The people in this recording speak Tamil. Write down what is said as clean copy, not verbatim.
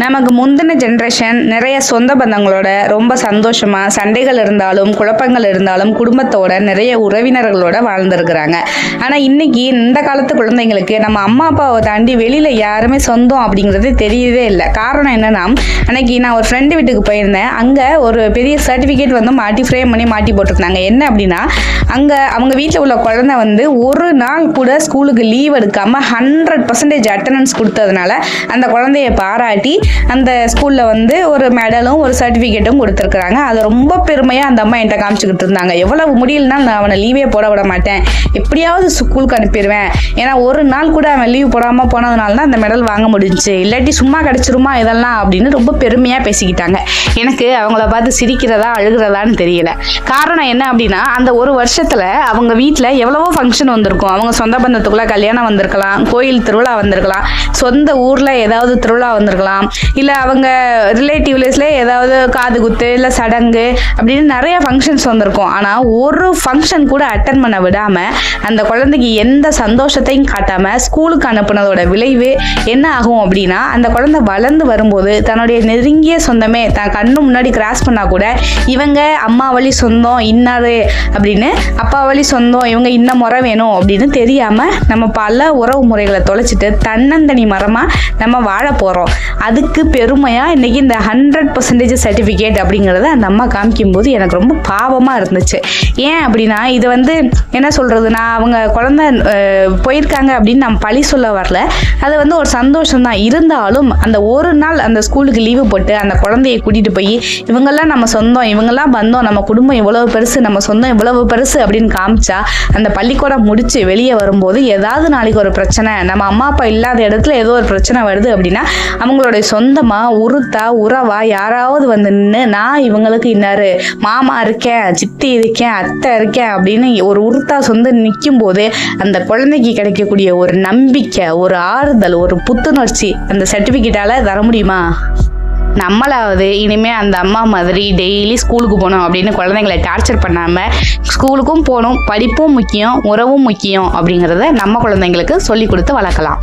நமக்கு முந்தின ஜென்ரேஷன் நிறைய சொந்த பந்தங்களோட ரொம்ப சந்தோஷமா சண்டைகள் இருந்தாலும் குழப்பங்கள் இருந்தாலும் குடும்பத்தோட நிறைய உறவினர்களோட வாழ்ந்துருக்குறாங்க. ஆனால் இன்னைக்கு இந்த காலத்து குழந்தைங்களுக்கு நம்ம அம்மா அப்பாவை தாண்டி வெளியில் யாருமே சொந்தம் அப்படிங்கிறது தெரியவே இல்லை. காரணம் என்னன்னா, அன்னைக்கு நான் ஒரு ஃப்ரெண்டு வீட்டுக்கு போயிருந்தேன். அங்கே ஒரு பெரிய சர்டிஃபிகேட் வந்து ஃப்ரேம் பண்ணி மாட்டி போட்டிருந்தாங்க. என்ன அப்படின்னா, அங்கே அவங்க வீட்டில் உள்ள குழந்தை வந்து ஒரு நாள் கூட ஸ்கூலுக்கு லீவ் எடுக்காமல் 100% அட்டண்டன்ஸ் கொடுத்ததுனால அந்த குழந்தைய பாராட்டி அந்த ஸ்கூலில் வந்து ஒரு மெடலும் ஒரு சர்டிஃபிகேட்டும் கொடுத்துருக்குறாங்க. அதை ரொம்ப பெருமையாக அந்த அம்மா என்கிட்ட காமிச்சிக்கிட்டு இருந்தாங்க. எவ்வளவு முடியலன்னா நான் அவனை லீவே போட விட மாட்டேன், எப்படியாவது ஸ்கூலுக்கு அனுப்பிடுவேன், ஏன்னா ஒரு நாள் கூட அவன் லீவ் போடாமல் போனதுனால தான் அந்த மெடல் வாங்க முடிஞ்சுச்சு, இல்லாட்டி சும்மா கிடச்சிருமா இதெல்லாம் அப்படின்னு ரொம்ப பெருமையாக பேசிக்கிட்டாங்க. எனக்கு அவங்கள பார்த்து சிரிக்கிறதா அழுகிறதான்னு தெரியல. காரணம் என்ன அப்படின்னா, அந்த ஒரு வருஷத்தில் அவங்க வீட்டில் எவ்வளவோ ஃபங்க்ஷன் வந்திருக்கும். அவங்க சொந்த பந்தத்துக்குள்ளே கல்யாணம் வந்திருக்கலாம், கோயில் திருவிழா வந்திருக்கலாம், சொந்த ஊரில் ஏதாவது திருவிழா வந்திருக்கலாம், இல்லை அவங்க ரிலேட்டிவ்ஸ்ல ஏதாவது காது குத்து இல்லை சடங்கு அப்படின்னு நிறைய ஃபங்க்ஷன்ஸ் வந்திருக்கும். ஆனால் ஒரு ஃபங்க்ஷன் கூட அட்டன் பண்ண விடாமல் அந்த குழந்தைக்கு எந்த சந்தோஷத்தையும் காட்டாமல் ஸ்கூலுக்கு அனுப்புனதோட விளைவு என்ன ஆகும் அப்படின்னா, அந்த குழந்தை வளர்ந்து வரும்போது தன்னுடைய நெருங்கிய சொந்தமே தான் கண்ணு முன்னாடி கிராஸ் பண்ணால் கூட இவங்க அம்மா வழி சொந்தம் இன்னாரு அப்படின்னு, அப்பா வழி சொந்தம் இவங்க இன்ன முறை வேணும் அப்படின்னு தெரியாமல் நம்ம பல உறவு முறைகளை தொலைச்சிட்டு தன்னந்தனி மரமாக நம்ம வாழ போகிறோம். அதுக்கு பெருமையாக இன்றைக்கி இந்த 100% சர்டிஃபிகேட் அப்படிங்கிறத அந்த அம்மா காமிக்கும்போது எனக்கு ரொம்ப பாவமாக இருந்துச்சு. ஏன் அப்படின்னா, இது வந்து என்ன சொல்கிறதுனா, அவங்க குழந்தை போயிருக்காங்க அப்படின்னு நம்ம பழி சொல்ல வரல, அது வந்து ஒரு சந்தோஷம் தான். இருந்தாலும் அந்த ஒரு நாள் அந்த ஸ்கூலுக்கு லீவு போட்டு அந்த குழந்தைய கூட்டிகிட்டு போய் இவங்கெல்லாம் நம்ம சொந்தம், இவங்கெல்லாம் பந்தம், நம்ம குடும்பம் இவ்வளவு பெருசு, நம்ம சொந்தம் இவ்வளவு பெருசு அப்படின்னு காமிச்சா அந்த பள்ளிக்கூடம் முடிச்சு வெளியே வரும்போது ஏதாவது நாளைக்கு ஒரு பிரச்சனை, நம்ம அம்மா அப்பா இல்லாத இடத்துல ஏதோ ஒரு பிரச்சனை வருது அப்படின்னா அவங்களுடைய சொந்தமா உருத்தா உறவா யாராவது வந்து நின்று நான் இவங்களுக்கு இன்னாரு மாமா இருக்கேன், சித்தி இருக்கேன், அத்தை இருக்கேன் அப்படின்னு ஒரு உருத்தா சொந்த நிற்கும் போது அந்த குழந்தைக்கு கிடைக்கக்கூடிய ஒரு நம்பிக்கை, ஒரு ஆறுதல், ஒரு புத்துணர்ச்சி அந்த சர்டிஃபிகேட்டால தர முடியுமா? நம்மளாவது இனிமேல் அந்த அம்மா மாதிரி டெய்லி ஸ்கூலுக்கு போகணும் அப்படின்னு குழந்தைங்களை டார்ச்சர் பண்ணாமல் ஸ்கூலுக்கும் போகணும், படிப்பும் முக்கியம், உறவும் முக்கியம் அப்படிங்கிறத நம்ம குழந்தைங்களுக்கு சொல்லி கொடுத்து வளர்க்கலாம்.